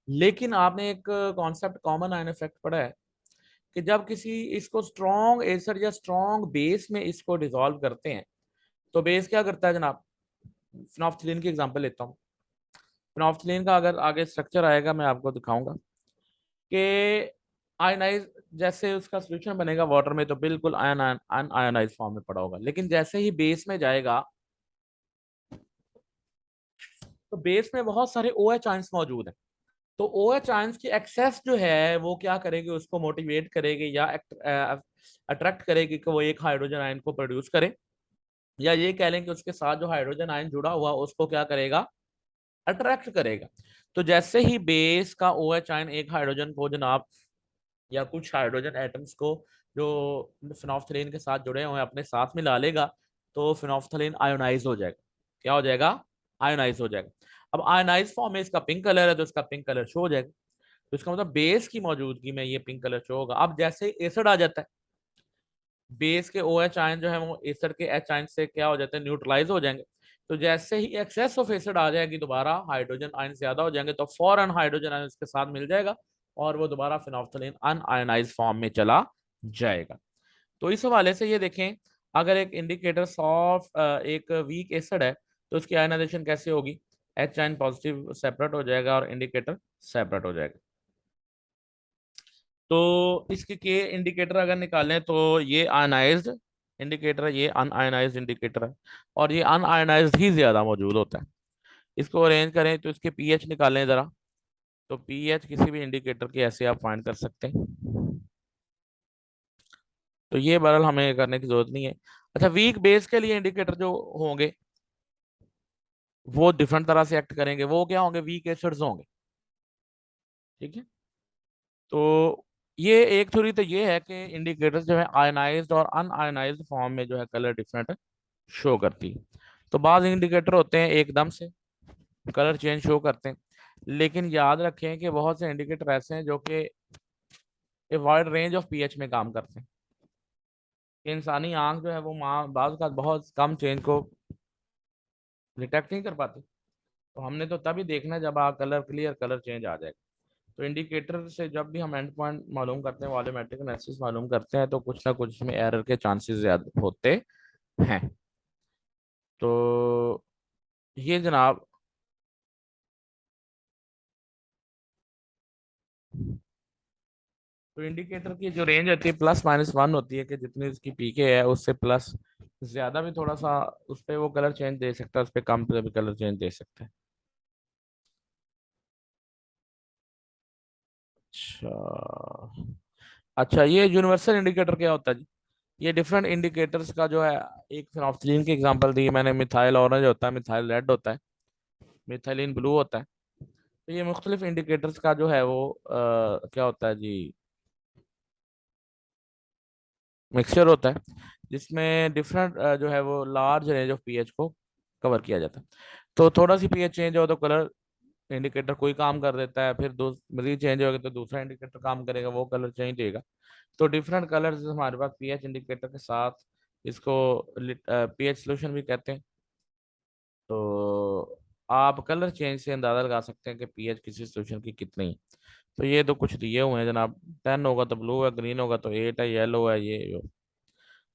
लेकिन आपने एक कॉन्सेप्ट कॉमन आयन इफेक्ट पढ़ा है कि जब किसी इसको स्ट्रॉन्ग एसिड या स्ट्रॉन्ग बेस में इसको डिसॉल्व करते हैं तो बेस क्या करता है जनाब। फिनोफ्थलीन की एग्जांपल लेता हूँ। फिनोफ्थलीन का अगर आगे स्ट्रक्चर आएगा मैं आपको दिखाऊंगा कि आयनाइज, जैसे उसका सोल्यूशन बनेगा वाटर में तो बिल्कुल आयन अनआयोनाइज फॉर्म में पड़ा होगा, लेकिन जैसे ही बेस में जाएगा तो बेस में बहुत सारे ओ एच आयंस मौजूद हैं। तो ओ एच आयंस की एक्सेस जो है वो क्या करेगी, उसको मोटिवेट करेगी या अट्रैक्ट करेगी कि वो एक हाइड्रोजन आयन को प्रोड्यूस करे, या ये कह लें कि उसके साथ जो हाइड्रोजन आयन जुड़ा हुआ उसको क्या करेगा, अट्रैक्ट करेगा। तो जैसे ही बेस का ओ एच आयन एक हाइड्रोजन को जनाब, या कुछ हाइड्रोजन एटम्स को जो फिनोफ्थलीन के साथ जुड़े हुए हैं अपने साथ मिला लेगा, तो फिनोफ्थलीन आयोनाइज हो जाएगा। क्या हो जाएगा, आयोनाइज हो जाएगा। अब आयोनाइज फॉर्म में इसका पिंक कलर है तो इसका पिंक कलर शो हो जाएगा। तो इसका मतलब बेस की मौजूदगी में ये पिंक कलर शो होगा। अब जैसे एसिड आ जाता है, बेस के ओ एच आयन जो है वो एसिड के एच आयन से क्या हो जाते हैं, न्यूट्रलाइज हो जाएंगे। तो जैसे ही एक्सेस ऑफ एसिड आ जाएगी, दोबारा हाइड्रोजन आयन ज्यादा हो जाएंगे तो फॉरन हाइड्रोजन आयन उसके साथ मिल जाएगा और वो दोबारा फिनोल्फथलीन अनआयोनाइज फॉर्म में चला जाएगा। तो इस हवाले से ये देखें, अगर एक इंडिकेटर सॉफ्ट एक वीक एसिड है तो उसकी आयनाइजेशन कैसे होगी, एच आयन पॉजिटिव सेपरेट हो जाएगा और इंडिकेटर सेपरेट हो जाएगा। तो इसके के इंडिकेटर अगर निकालें तो ये आयनाइज्ड इंडिकेटर है, ये अनआयनाइज्ड इंडिकेटर है, और ये अनआयनाइज्ड ही ज्यादा मौजूद होता है। इसको अरेंज करें तो इसके पीएच निकालें जरा। तो पीएच किसी भी इंडिकेटर के ऐसे आप फाइंड कर सकते हैं। तो ये बहरहाल हमें करने की जरूरत नहीं है। अच्छा, वीक बेस के लिए इंडिकेटर जो होंगे वो डिफरेंट तरह से एक्ट करेंगे, वो क्या होंगे, वीक एसिड्स होंगे। ठीक है। तो ये एक थ्योरी तो ये है कि इंडिकेटर्स जो है आयनाइज्ड और अनआयनाइज्ड फॉर्म में जो है कलर डिफरेंट शो करती है। तो बाज इंडिकेटर होते हैं एकदम से कलर चेंज शो करते हैं, लेकिन याद रखें कि बहुत से इंडिकेटर ऐसे हैं जो कि वाइड रेंज ऑफ पीएच में काम करते हैं। कि इंसानी आंख जो है वो बाज का बहुत कम चेंज को डिटेक्ट नहीं कर पाती। तो हमने तो तभी देखना है जब कलर क्लियर कलर चेंज आ जाएगा। तो इंडिकेटर से जब भी हम एंड पॉइंट मालूम करते हैं, वॉल्यूमेट्रिक एनालिसिस मालूम करते हैं, तो कुछ ना कुछ इसमें एरर के चांसेस ज्यादा होते हैं। तो ये जनाब, तो इंडिकेटर की जो रेंज होती है +-1 होती है कि जितनी उसकी पीके है उससे प्लस ज्यादा भी थोड़ा सा उस पर वो कलर चेंज दे सकता है, उस पर कम पे भी कलर चेंज दे सकता है। अच्छा, अच्छा, ये यूनिवर्सल इंडिकेटर क्या होता है जी। ये डिफरेंट इंडिकेटर्स का जो है, एक फिनोल्फथलीन की एग्जांपल दी मैंने, मिथाइल ऑरेंज होता है, मिथाइल रेड होता है, मिथाइलिन ब्लू होता है। तो ये मुख्तलिफ इंडिकेटर्स का जो है वो क्या होता है जी, मिक्सचर होता है, जिसमें डिफरेंट जो है वो लार्ज रेंज ऑफ पीएच को कवर किया जाता है। तो थोड़ा सी पीएच चेंज हो तो कलर इंडिकेटर कोई काम कर देता है, फिर मजीद चेंज होगा तो दूसरा इंडिकेटर काम करेगा, वो कलर चेंज होगा। तो डिफरेंट कलर्स हमारे पास पीएच इंडिकेटर के साथ, इसको पीएच सोल्यूशन भी कहते हैं। तो आप कलर चेंज से अंदाजा लगा सकते हैं कि पीएच किसी सोल्यूशन की कितनी है। तो ये तो कुछ दिए हुए हैं जनाब, 10 होगा तो ब्लू है, ग्रीन होगा तो 8 है, येलो है ये।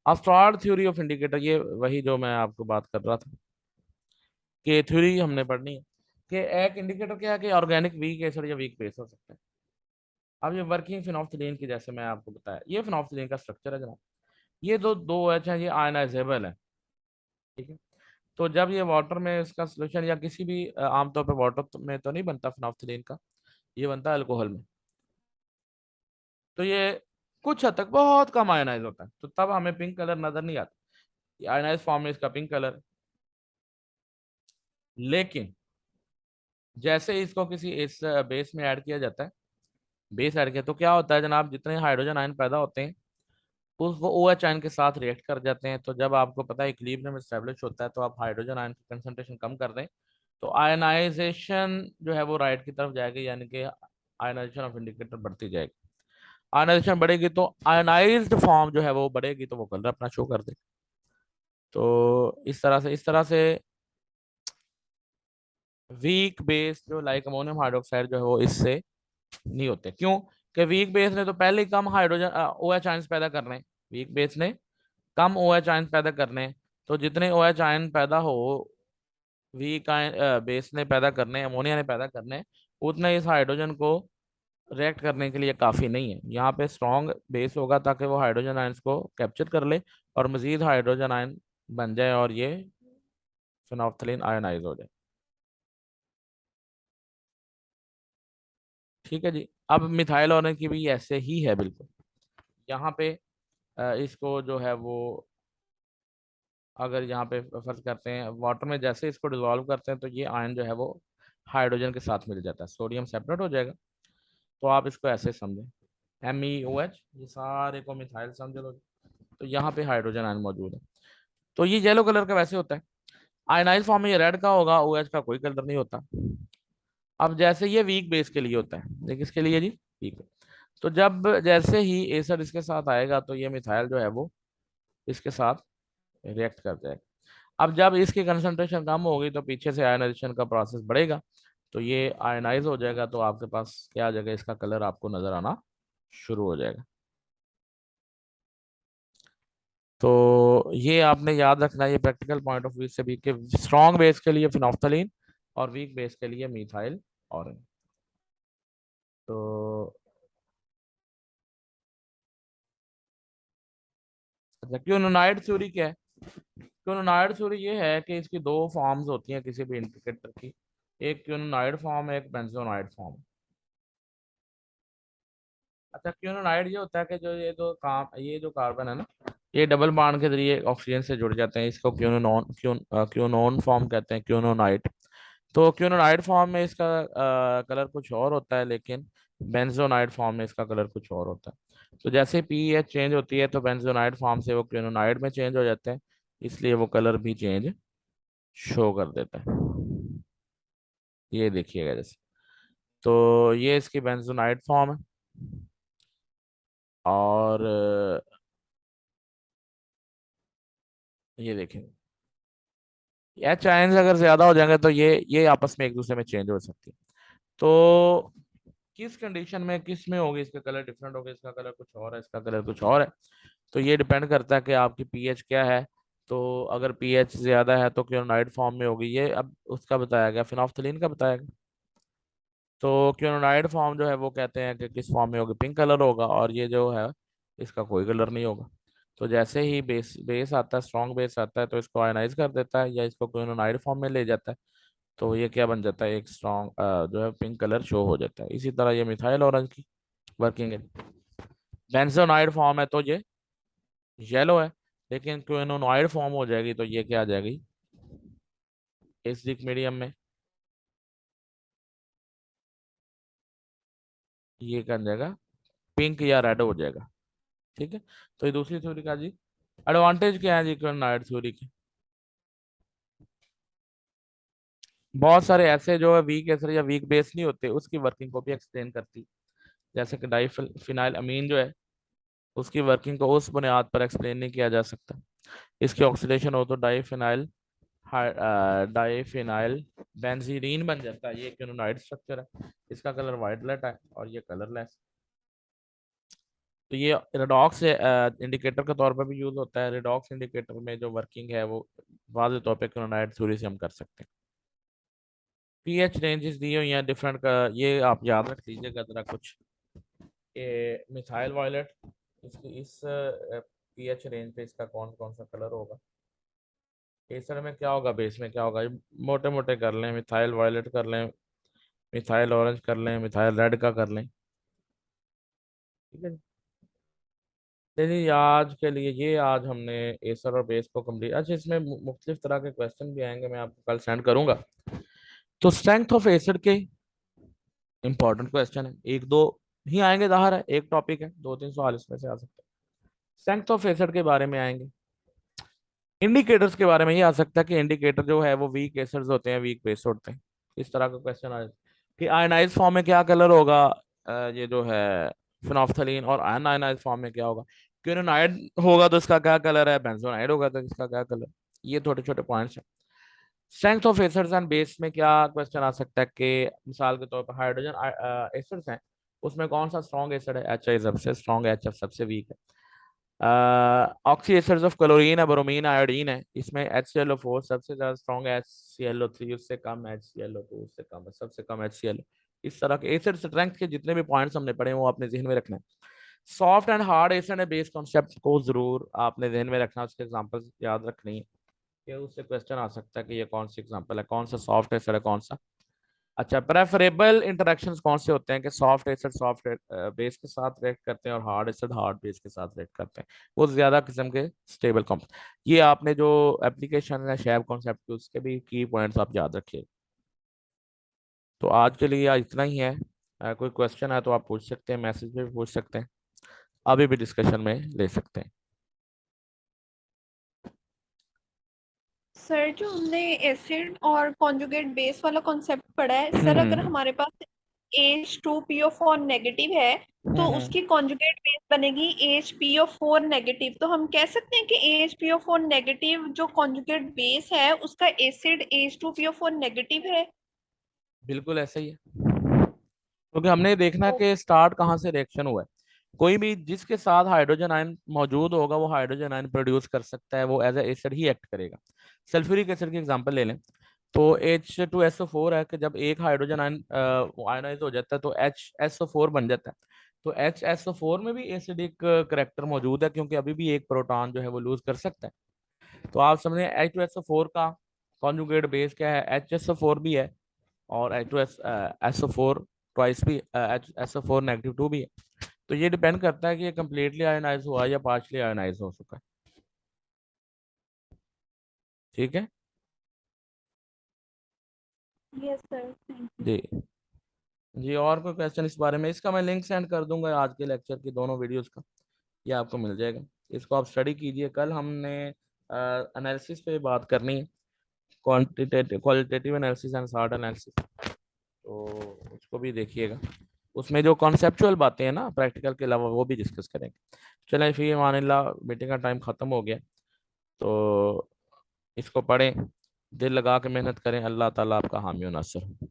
अब स्टार थ्योरी ऑफ इंडिकेटर, ये वही जो मैं आपको बात कर रहा था कि थ्योरी हमने पढ़नी है कि एक इंडिकेटर क्या है कि ऑर्गेनिक वीक एसिड या वीक बेस हो सकता है। अब ये वर्किंग फिनोल्फ्थालीन की, जैसे मैं आपको बताया, ये फिनोल्फ्थालीन का स्ट्रक्चर है जनाब। ये दो दो एच है, ये आयनाइजेबल है, ठीक है। तो जब ये वाटर में इसका सोल्यूशन या किसी भी आमतौर पर वाटर में तो नहीं बनता फिनोल्फ्थालीन का, ये बनता है अल्कोहल में। तो ये कुछ हद तक बहुत कम आयनाइज होता है, तो तब हमें पिंक कलर नजर नहीं आता, आयनाइज फॉर्म में इसका पिंक कलर है। लेकिन जैसे ही इसको किसी इस बेस में ऐड किया जाता है, बेस ऐड किया तो क्या होता है जनाब, जितने हाइड्रोजन आयन पैदा होते हैं उस वो ओ एच आयन के साथ रिएक्ट कर जाते हैं। तो जब आपको पता है इक्विलिब्रियम एस्टेब्लिश होता है, तो आप हाइड्रोजन आयन की कंसंट्रेशन कम कर दें तो आयनाइजेशन जो है वो राइट की तरफ जाएगी, यानी कि आयनाइजेशन ऑफ इंडिकेटर बढ़ती जाएगी। आयनाइजेशन बढ़ेगी तो आयनाइज्ड फॉर्म जो है वो बढ़ेगी, तो वो कलर अपना शो कर दे। तो इस तरह से वीक बेस जो लाइक अमोनियम हाइड्रोक्साइड जो है वो इससे नहीं होते। क्यों? कि वीक बेस ने तो पहले ही कम हाइड्रोजन ओ एच आयंस पैदा करने हैं। वीक बेस ने कम ओ एच आयंस पैदा करने हैं। तो जितने ओ एच आयन पैदा हो, वीक बेस ने पैदा करने हैं, अमोनिया ने पैदा करने हैं, उतने इस हाइड्रोजन को रिएक्ट करने के लिए काफ़ी नहीं है। यहाँ पे स्ट्रॉन्ग बेस होगा ताकि वो हाइड्रोजन आयंस को कैप्चर कर ले और मजीद हाइड्रोजन आयन बन जाए और ये फिनोल्फ्थालीन आयनाइज हो जाए। ठीक है जी। अब मिथाइल ऑरेंज की भी ऐसे ही है बिल्कुल। यहाँ पे इसको जो है वो, अगर यहाँ पे फर्ज करते हैं वाटर में जैसे इसको डिजोल्व करते हैं तो ये आयन जो है वो हाइड्रोजन के साथ मिल जाता है, सोडियम सेपरेट हो जाएगा। तो आप इसको ऐसे समझें, MeOH, ये सारे को मिथाइल समझ लो। तो यहाँ पे हाइड्रोजन आयन मौजूद है। तो ये येलो कलर का वैसे होता है, आयनाइज फॉर्म में ये रेड का होगा, OH का कोई कलर नहीं होता। अब जैसे ये वीक बेस के लिए होता है, ये किसके लिए जी? वीक। तो जब जैसे ही एसिड इसके साथ आएगा तो ये मिथाइल जो है वो इसके साथ रिएक्ट कर जाएगा। अब जब इसकी कंसंट्रेशन कम होगी तो पीछे से आयनाइजेशन का प्रोसेस बढ़ेगा, तो ये आयनाइज हो जाएगा, तो आपके पास क्या आ जाएगा, इसका कलर आपको नजर आना शुरू हो जाएगा। तो ये आपने याद रखना है, ये प्रैक्टिकल पॉइंट ऑफ व्यू से भी, कि स्ट्रॉन्ग बेस के लिए फिनोफ्थलीन और वीक बेस के लिए मीथाइल ऑरेंज। तो अच्छा, क्यूनोनाइड थ्योरी क्या है? क्यूनोनाइड थ्योरी ये है कि इसकी दो फॉर्म्स होती हैं किसी भी इंडिकेटर की, एक क्यूनोनाइड फॉर्म है, एक बेंजोनाइड फॉर्म। अच्छा, क्यूनोनाइड ये होता है कि जो ये जो कार्बन है ना, ये डबल बॉन्ड के जरिए ऑक्सीजन से जुड़ जाते हैं, इसको क्यूनोन फॉर्म कहते हैं, क्यूनोनाइड। तो क्यूनोनाइड फॉर्म में इसका कलर कुछ और होता है, लेकिन बेंजोनाइड फॉर्म में इसका कलर कुछ और होता है। तो जैसे पीएच चेंज होती है तो बेंजोनाइड फॉर्म से वो क्यूनोनाइड में चेंज हो जाते हैं, इसलिए वो कलर भी चेंज शो कर देता है। ये देखिएगा जैसे, तो ये इसकी बेंजोनाइड फॉर्म है। और ये देखेंगे, एच आयंस अगर ज्यादा हो जाएंगे तो ये आपस में एक दूसरे में चेंज हो सकती है। तो किस कंडीशन में किस में होगी इसका कलर डिफरेंट होगा, इसका कलर कुछ और है, इसका कलर कुछ और है। तो ये डिपेंड करता है कि आपकी पीएच क्या है। तो अगर पीएच ज्यादा है तो क्लोराइड फॉर्म में होगी, ये अब उसका बताया गया, फिनोल्फ्थालीन का बताया गया। तो क्लोराइड फॉर्म जो है वो कहते हैं कि किस फॉर्म में होगी, पिंक कलर होगा, और ये जो है इसका कोई कलर नहीं होगा। तो जैसे ही बेस बेस आता है, स्ट्रॉन्ग बेस आता है, तो इसको आयनाइज कर देता है या इसको क्लोराइड फॉर्म में ले जाता है, तो ये क्या बन जाता है, एक स्ट्रॉन्ग जो है पिंक कलर शो हो जाता है। इसी तरह ये मिथाइल ऑरेंज की वर्किंग है। बेंजोनाइड फॉर्म है तो ये येलो है, लेकिन क्विनोनाइड फॉर्म हो जाएगी तो ये क्या आ जाएगी, एसिडिक मीडियम में। ये क्या जाएगा, पिंक या रेड हो जाएगा। ठीक है, तो ये दूसरी थ्योरी का जी। एडवांटेज क्या है जी क्विनोनाइट थ्योरी के? बहुत सारे ऐसे जो है वीक एसिड या वीक बेस नहीं होते, उसकी वर्किंग को भी एक्सप्लेन करती। जैसे कि डाइफिनाइल अमीन जो है, उसकी वर्किंग को उस बुनियाद पर एक्सप्लेन नहीं किया जा सकता। इसकी ऑक्सीडेशन हो तो डाइफिनाइल बेंजीडीन बन जाता है। ये क्विनोनाइड स्ट्रक्चर है, इसका कलर वायलेट है और ये कलरलेस। तो ये रेडॉक्स इंडिकेटर के तौर पर भी यूज होता है। रेडॉक्स इंडिकेटर में जो वर्किंग है वो वाज़ेह तौर पे क्विनोनाइड थ्योरी से हम कर सकते हैं। पीएच रेंजेस दी हुई हैं डिफरेंट का, ये आप याद रख लीजिएगा जरा कुछ। ये मिथाइल वायलेट, इसकी इस पीएच रेंज पे इसका कौन कौन सा कलर होगा? केसर में क्या होगा, बेस में क्या होगा? मोटे मोटे कर लें, मिथाइल वायलेट कर लें, मिथाइल ऑरेंज कर लें, मिथाइल रेड का कर लें। ठीक है, चलिए आज के लिए ये, आज हमने एसर और बेस को कंप्लीट। अच्छा, इसमें मुख्तलिफ तरह के क्वेश्चन भी आएंगे, मैं आपको कल सेंड करूंगा। तो स्ट्रेंथ ऑफ एसिड के इंपॉर्टेंट क्वेश्चन है, एक दो ही आएंगे, जाहिर है एक टॉपिक है, 2-3 सवाल इसमें से आ सकते हैं। स्ट्रेंथ ऑफ एसिड के बारे में आएंगे। इंडिकेटर्स के बारे में ये आ सकता है कि इंडिकेटर जो है वो वीक एसिड्स होते हैं, वीक बेस होते हैं। इस तरह का क्वेश्चन आ जाता है कि आयनाइज फॉर्म में क्या कलर होगा, ये जो है फिनोल्फथालीन, और अनआयनाइज फॉर्म में क्या होगा? क्विनोनाइड होगा तो इसका क्या कलर है, बेंजोनाइड होगा तो इसका क्या कलर? ये छोटे छोटे पॉइंट्स हैं। Strength of acids and base में क्या क्वेश्चन आ सकता है कि मिसाल के तौर पर हाइड्रोजन एसिड्स हैं, उसमें कौन सा स्ट्रॉन्ग एसिड है? एच आई सबसे स्ट्रॉन्ग है, एच एफ सबसे वीक है। ऑक्सी एसिड्स ऑफ क्लोरीन है, ब्रोमीन, आयोडीन है, इसमें HClO4 सबसे ज्यादा स्ट्रॉन्ग है, HClO3 उससे कम, HClO2 उससे कम है, सबसे कम HCl। इस तरह के एसिड स्ट्रेंथ के जितने भी पॉइंट्स हमने पढ़े हैं वो आपने जहन में रखना है। सॉफ्ट एंड हार्ड एसिड है, बेस कॉन्सेप्ट को जरूर आपने जहन में रखना, उसके एग्जांपल्स याद रखनी है कि उससे क्वेश्चन आ सकता है कि ये कौन सी एग्जांपल है, कौन सा सॉफ्ट एसिड है, कौन सा। अच्छा, प्रेफरेबल इंटरेक्शंस कौन से होते हैं कि सॉफ्ट एसिड सॉफ्ट बेस के साथ रिएक्ट करते हैं और हार्ड एसिड हार्ड बेस के साथ रिएक्ट करते हैं, वो ज्यादा किस्म के स्टेबल कॉम्पाउंड। ये आपने जो एप्लीकेशन है शैब कॉन्सेप्ट की, उसके भी की पॉइंट्स आप याद रखिए। तो आज के लिए आज इतना ही है। कोई क्वेश्चन है तो आप पूछ सकते हैं, मैसेज में भी पूछ सकते हैं, अभी भी डिस्कशन में ले सकते हैं। सर, जो हमने एसिड और कॉन्जुगेट बेस वाला कॉन्सेप्ट पढ़ा है सर, अगर हम्म हमारे पास H2PO4 नेगेटिव है तो हम्म उसकी कॉन्जुगेट बेस बनेगी HPO4 नेगेटिव। तो हम कह सकते हैं कि HPO4 नेगेटिव जो कॉन्जुगेट बेस है उसका एसिड H2PO4 नेगेटिव है। बिल्कुल ऐसा ही है, क्योंकि हमने देखना ओ, कि स्टार्ट कहाँ से रिएक्शन हुआ है। कोई भी जिसके साथ हाइड्रोजन आयन मौजूद होगा वो हाइड्रोजन आयन प्रोड्यूस कर सकता है, वो एज ए एसिड ही एक्ट करेगा। सल्फ्यूरिक एसिड की एग्जांपल ले लें, तो H2SO4 है कि जब एक हाइड्रोजन आयन आयनाइज हो जाता है तो HSO4 बन जाता है। तो HSO4 में भी एसिडिक करेक्टर मौजूद है, क्योंकि अभी भी एक प्रोटॉन जो है वो लूज कर सकता है। तो आप समझे H2SO4 का कॉन्जुगेट बेस क्या है, HSO4 भी है, और H2SO4 ट्वाइस भी, HSO4 -2 भी है। तो ये डिपेंड करता है कि ये कम्प्लीटली आयोनाइज हुआ या पार्शली आयोनाइज हो चुका है। ठीक है यस सर, थैंक यू। जी। जी, और कोई क्वेश्चन इस बारे में? इसका मैं लिंक सेंड कर दूंगा आज के लेक्चर की, दोनों वीडियोस का, ये आपको मिल जाएगा। इसको आप स्टडी कीजिए। कल हमने एनालिसिस पे बात करनी है, quantitative qualitative analysis and short analysis, तो उसको भी देखिएगा। उसमें जो कॉन्सेप्चुअल बातें हैं ना प्रैक्टिकल के अलावा, वो भी डिस्कस करेंगे। चलें फिर, मानिल्लाह मीटिंग का टाइम ख़त्म हो गया, तो इसको पढ़ें, दिल लगा के मेहनत करें, अल्लाह ताला आपका हामी और नासिर हो।